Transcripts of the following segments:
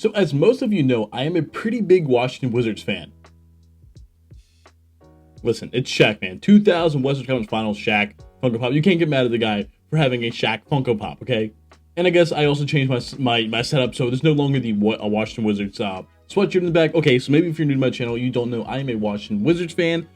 So as most of you know, I am a pretty big Washington Wizards fan. Listen, it's Shaq, man. 2000 Western Conference Finals, Shaq, Funko Pop. You can't get mad at the guy for having a Shaq Funko Pop, okay? And I guess I also changed my setup, so there's no longer the Washington Wizards sweatshirt in the back. Okay, so maybe if you're new to my channel, you don't know I am a Washington Wizards fan.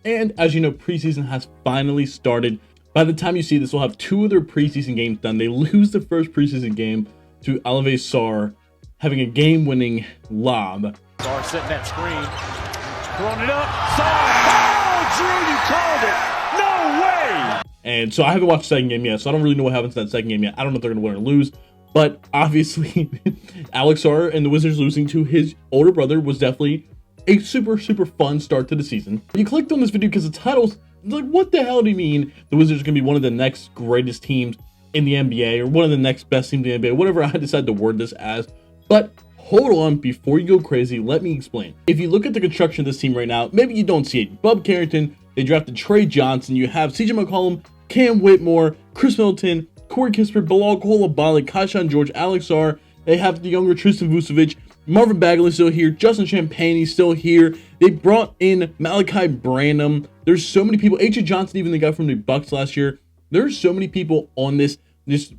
And as you know, preseason has finally started. By the time you see this, we'll have 2 of their preseason games done. They lose the first preseason game to Alex Sarr, having a game-winning lob. Sarr setting that screen, throwing it up. Sarr, oh, Drew, you called it. No way. And so I haven't watched the second game yet, so I don't really know what happens in that second game yet. I don't know if they're going to win or lose. But obviously, Alex Sarr and the Wizards losing to his older brother was definitely a super fun start to the season. You clicked on this video because the title's like, what the hell do you mean the Wizards are going to be one of the next greatest teams in the NBA, or one of the next best teams in the NBA, whatever I decide to word this as. But hold on, before you go crazy, let me explain. If you look at the construction of this team right now, maybe you don't see it. Bub Carrington, they drafted Trey Johnson, you have CJ McCollum, Cam Whitmore, Khris Middleton, Corey Kispert, Bilal Coulibaly, Kaishan George, Alex Sarr. They have the younger Tristan Vucevic, Marvin Bagley still here, Justin Champagnie still here. They brought in Malachi Branham. There's so many people. A.J. Johnson, even the guy from the Bucks last year. There's so many people on this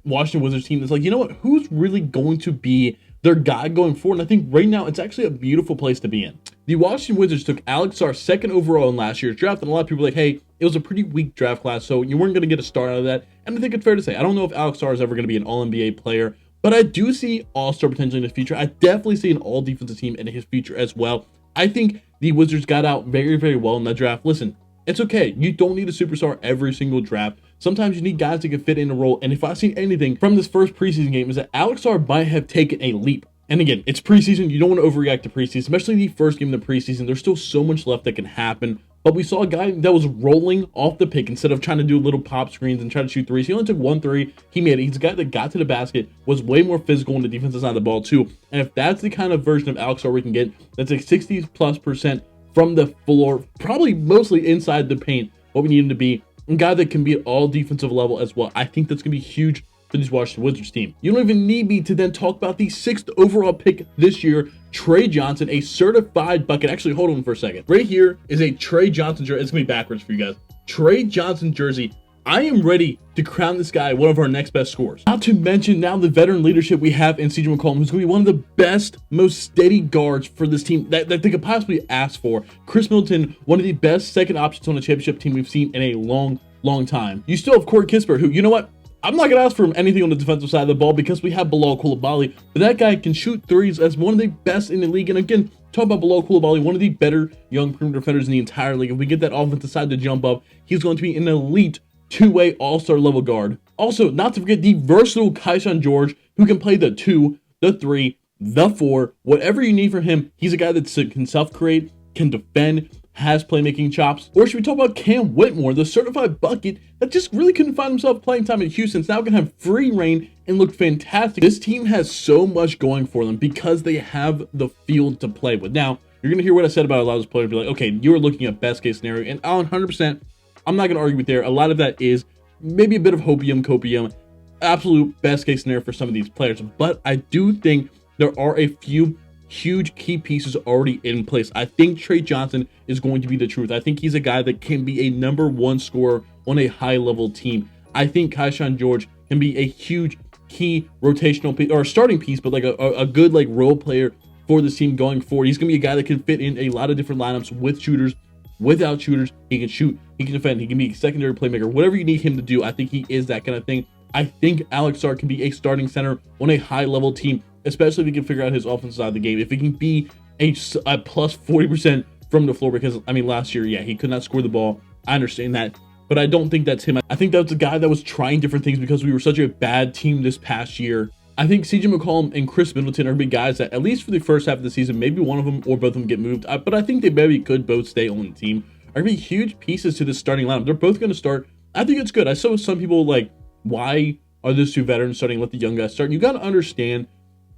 Washington Wizards team that's like, you know what? Who's really going to be their guy going forward? And I think right now it's actually a beautiful place to be in. The Washington Wizards took Alex Sarr 2nd overall in last year's draft, and a lot of people were like, hey, it was a pretty weak draft class, so you weren't going to get a start out of that. And I think it's fair to say, I don't know if Alex Sarr is ever going to be an All-NBA player, but I do see All-Star potentially in his future. I definitely see an All-Defensive team in his future as well. I think the Wizards got out very well in that draft. Listen, it's okay. You don't need a superstar every single draft. Sometimes you need guys that can fit in a role. And if I've seen anything from this first preseason game, is that Alex Sarr might have taken a leap. And again, it's preseason. You don't want to overreact to preseason, especially the first game of the preseason. There's still so much left that can happen. But we saw a guy that was rolling off the pick instead of trying to do little pop screens and try to shoot threes. He only took 1 3. He made it. He's a guy that got to the basket, was way more physical on the defensive side of the ball too. And if that's the kind of version of Alex Sarr we can get, that's like 60+% from the floor, probably mostly inside the paint, what we need him to be. A guy that can be at all defensive level as well. I think that's going to be huge for this Washington Wizards team. You don't even need me to then talk about the 6th overall pick this year, Trey Johnson, a certified bucket. Actually, hold on for a second. Right here is a Trey Johnson jersey. It's going to be backwards for you guys. Trey Johnson jersey. I am ready to crown this guy one of our next best scorers. Not to mention now the veteran leadership we have in CJ McCollum, who's going to be one of the best, most steady guards for this team that they could possibly ask for. Khris Middleton, one of the best second options on a championship team we've seen in a long time. You still have Corey Kispert, who, you know what? I'm not going to ask for him anything on the defensive side of the ball because we have Bilal Coulibaly, but that guy can shoot threes as one of the best in the league. And again, talk about Bilal Coulibaly, one of the better young perimeter defenders in the entire league. If we get that offensive side to jump up, he's going to be an elite 2-way all-star level guard. Also, not to forget the versatile Kaishan George, who can play the 2, the 3, the 4, whatever you need from him. He's a guy that can self-create, can defend, has playmaking chops. Or should we talk about Cam Whitmore, the certified bucket that just really couldn't find himself playing time in Houston? Now can have free reign and look fantastic. This team has so much going for them because they have the field to play with. Now, you're going to hear what I said about a lot of those players. Be like, okay, you're looking at best case scenario, and 100%, I'm not going to argue with there. A lot of that is maybe a bit of copium, absolute best case scenario for some of these players. But I do think there are a few huge key pieces already in place. I think Trey Johnson is going to be the truth. I think he's a guy that can be a #1 scorer on a high level team. I think Kaishan George can be a huge key rotational piece or starting piece, but like a good like role player for this team going forward. He's gonna be a guy that can fit in a lot of different lineups with shooters, without shooters. He can shoot, he can defend, he can be a secondary playmaker, whatever you need him to do. I think he is that kind of thing. I think Alex Sarr can be a starting center on a high level team, especially if he can figure out his offensive side of the game. If he can be a plus 40% from the floor, because I mean last year, yeah, he could not score the ball. I understand that, but I don't think that's him. I think that's a guy that was trying different things because we were such a bad team this past year. I think CJ McCollum and Khris Middleton are big guys that, at least for the first half of the season, maybe one of them or both of them get moved, but I think they maybe could both stay on the team. Are going to be huge pieces to this starting lineup. They're both going to start. I think it's good. I saw some people like, why are those 2 veterans starting? Let the young guys start. You got to understand,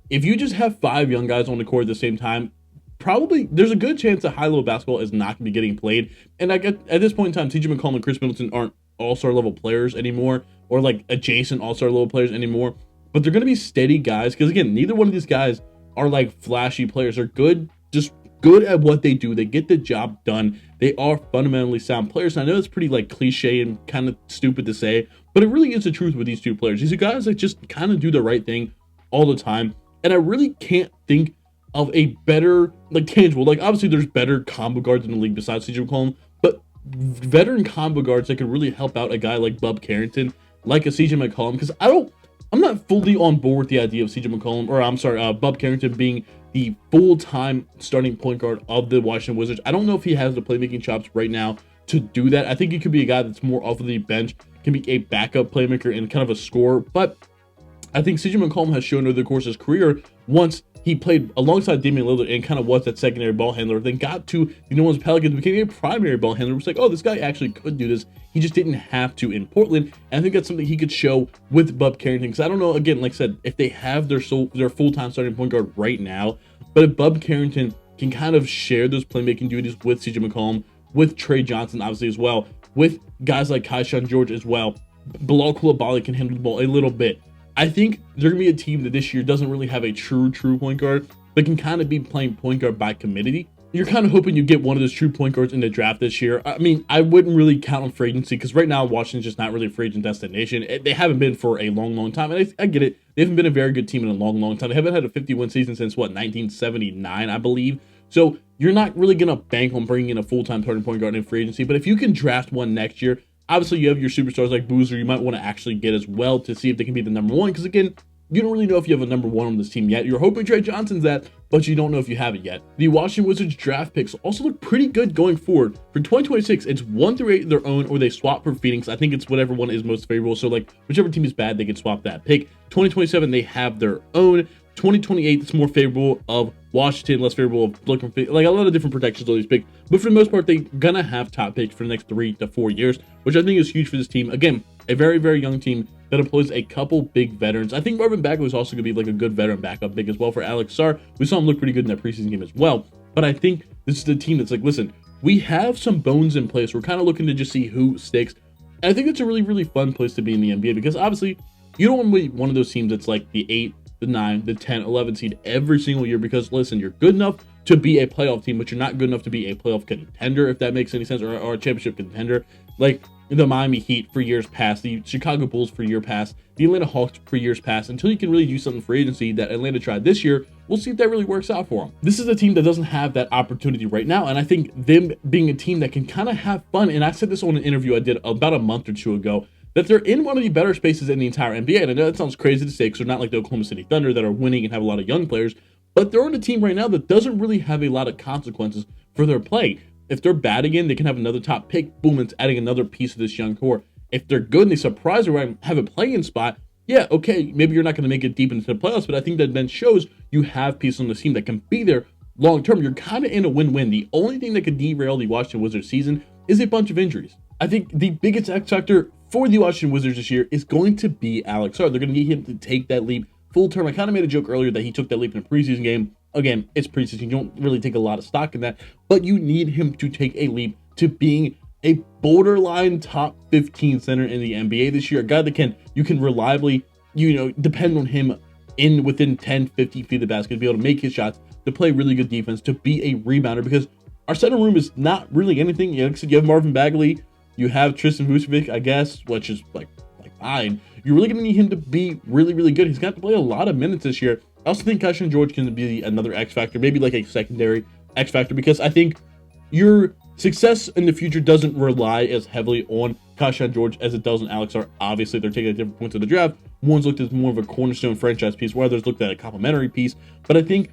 if you just have 5 young guys on the court at the same time, probably there's a good chance that high-level basketball is not going to be getting played. And at this point in time, CJ McCollum and Khris Middleton aren't all-star level players anymore, or like adjacent all-star level players anymore. But they're going to be steady guys because, again, neither one of these guys are like flashy players. They're good, just good at what they do. They get the job done. They are fundamentally sound players. And I know it's pretty like cliche and kind of stupid to say, but it really is the truth with these two players. These are guys that just kind of do the right thing all the time. And I really can't think of a better, like, tangible, like, obviously there's better combo guards in the league besides CJ McCollum, but veteran combo guards that could really help out a guy like Bub Carrington, like a CJ McCollum, because I'm not fully on board with the idea of CJ McCollum, or I'm sorry, Bub Carrington being the full-time starting point guard of the Washington Wizards. I don't know if he has the playmaking chops right now to do that. I think he could be a guy that's more off of the bench, can be a backup playmaker and kind of a scorer, but I think CJ McCollum has shown over the course of his career, once he played alongside Damian Lillard and kind of was that secondary ball handler, then got to the New Orleans Pelicans, became a primary ball handler. It was like, oh, this guy actually could do this. He just didn't have to in Portland. And I think that's something he could show with Bub Carrington. Because I don't know, again, like I said, if they have their full-time starting point guard right now, but if Bub Carrington can kind of share those playmaking duties with CJ McCollum, with Trey Johnson, obviously, as well, with guys like Keyshawn George as well, Bilal Coulibaly can handle the ball a little bit. I think they're going to be a team that this year doesn't really have a true point guard, but can kind of be playing point guard by committee. You're kind of hoping you get one of those true point guards in the draft this year. I mean, I wouldn't really count on free agency because right now Washington's just not really a free agent destination. They haven't been for a long time. And I get it. They haven't been a very good team in a long time. They haven't had a 50-win season since, what, 1979, I believe. So you're not really going to bank on bringing in a full-time starting point guard in free agency. But if you can draft one next year, obviously you have your superstars like Boozer you might want to actually get as well to see if they can be the number one. Because again, you don't really know if you have a number one on this team yet. You're hoping Trey Johnson's that, but you don't know if you have it yet. The Washington Wizards draft picks also look pretty good going forward. For 2026, it's 1 through 8 their own, or they swap for Phoenix. I think it's whatever one is most favorable. So like whichever team is bad, they can swap that pick. 2027, they have their own. 2028, it's more favorable of Washington, less favorable of looking for, like, a lot of different protections on these picks. But for the most part, they're gonna have top picks for the next 3 to 4 years, which I think is huge for this team. Again, a very young team that employs a couple big veterans. I think Marvin Bagley is also going to be like a good veteran backup pick as well for Alex Sarr. We saw him look pretty good in that preseason game as well. But I think this is the team that's like, listen, we have some bones in place. We're kind of looking to just see who sticks. And I think it's a really fun place to be in the NBA because obviously you don't want to be one of those teams that's like the 8, the 9, the 10, 11 seed every single year because, listen, you're good enough to be a playoff team, but you're not good enough to be a playoff contender, if that makes any sense, or a championship contender. Like the Miami Heat for years past, the Chicago Bulls for years past, the Atlanta Hawks for years past, until you can really do something for agency that Atlanta tried this year. We'll see if that really works out for them. This is a team that doesn't have that opportunity right now, and I think them being a team that can kind of have fun, and I said this on an interview I did about a month or two ago, that they're in one of the better spaces in the entire NBA. And I know that sounds crazy to say because they're not like the Oklahoma City Thunder that are winning and have a lot of young players, but they're on a team right now that doesn't really have a lot of consequences for their play. If they're bad again, they can have another top pick. Boom, it's adding another piece of this young core. If they're good and they surprise or have a play-in spot, yeah, okay, maybe you're not going to make it deep into the playoffs, but I think that then shows you have pieces on the team that can be there long term. You're kind of in a win-win. The only thing that could derail the Washington Wizards season is a bunch of injuries. I think the biggest X factor for the Washington Wizards this year is going to be Alex Sarr. They're going to need him to take that leap full term. I kind of made a joke earlier that he took that leap in a preseason game. Again, it's preseason. You don't really take a lot of stock in that, but you need him to take a leap to being a borderline top 15 center in the NBA this year. A guy that you can reliably, depend on him within 10, 50 feet of the basket to be able to make his shots, to play really good defense, to be a rebounder, because our center room is not really anything. Like I said, you have Marvin Bagley, you have Tristan Vucevic, I guess, which is like fine. You're really going to need him to be really good. He's got to play a lot of minutes this year. I also think Keyshawn George can be another X factor, maybe like a secondary X factor, because I think your success in the future doesn't rely as heavily on Keyshawn George as it does on Alex Sarr. Obviously, they're taking at different points of the draft. One's looked at more of a cornerstone franchise piece, where others looked at a complementary piece. But I think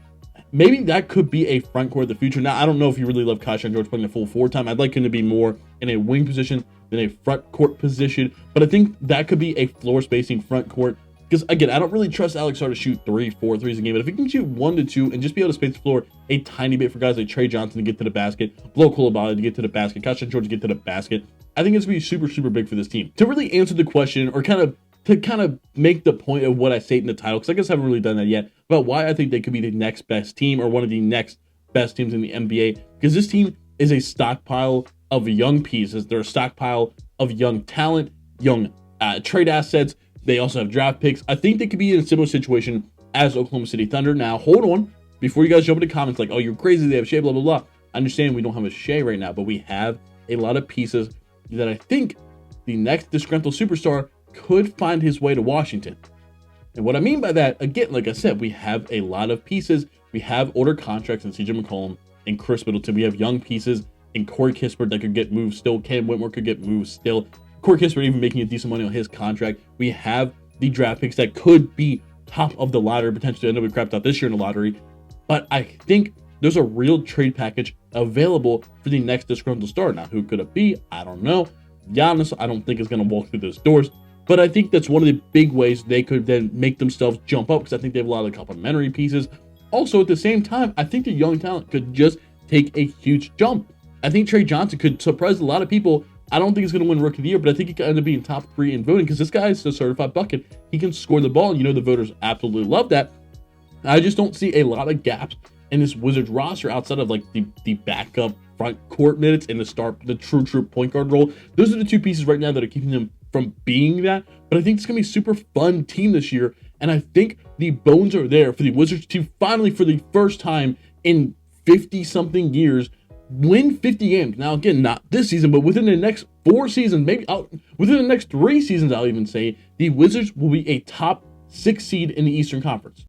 maybe that could be a front court of the future. Now, I don't know if you really love Keyshawn George playing the full 4 time. I'd like him to be more in a wing position than a front court position. But I think that could be a floor spacing front court. Because, again, I don't really trust Alex Sarr to shoot 3-4 threes a game. But if he can shoot 1 to 2 and just be able to space the floor a tiny bit for guys like Trey Johnson to get to the basket, Bilal Coulibaly to get to the basket, Keyshawn George to get to the basket, I think it's going to be super big for this team. To really answer the question, or to kind of make the point of what I state in the title, because I guess I haven't really done that yet, about why I think they could be the next best team or one of the next best teams in the NBA. Because this team is a stockpile of young pieces. They're a stockpile of young talent, young trade assets. They also have draft picks. I think they could be in a similar situation as Oklahoma City Thunder. Now, hold on. Before you guys jump into comments like, oh, you're crazy, they have Shea, blah, blah, blah. I understand we don't have a Shea right now, but we have a lot of pieces that I think the next disgruntled superstar could find his way to Washington. And what I mean by that, again, like I said, we have a lot of pieces. We have older contracts in CJ McCollum and Khris Middleton. We have young pieces in Corey Kispert that could get moved still. Cam Whitmore could get moved still. Corey Kispert even making a decent money on his contract. We have the draft picks that could be top of the lottery, potentially. I know we crapped out this year in the lottery, but I think there's a real trade package available for the next disgruntled star. Now, who could it be? I don't know. Giannis, I don't think is going to walk through those doors, but I think that's one of the big ways they could then make themselves jump up, because I think they have a lot of complementary pieces. Also, at the same time, I think the young talent could just take a huge jump. I think Trey Johnson could surprise a lot of people. I don't think he's going to win Rookie of the Year, but I think he could end up being top 3 in voting, because this guy is a certified bucket. He can score the ball, and you know the voters absolutely love that. I just don't see a lot of gaps in this Wizards roster outside of like the backup front court minutes and the true point guard role. Those are the two pieces right now that are keeping them from being that. But I think it's going to be a super fun team this year, and I think the bones are there for the Wizards to finally, for the first time in 50-something years, win 50 games. Now, again, not this season, but within the next 4 seasons, maybe within the next 3 seasons, I'll even say, the Wizards will be a top 6 seed in the Eastern Conference.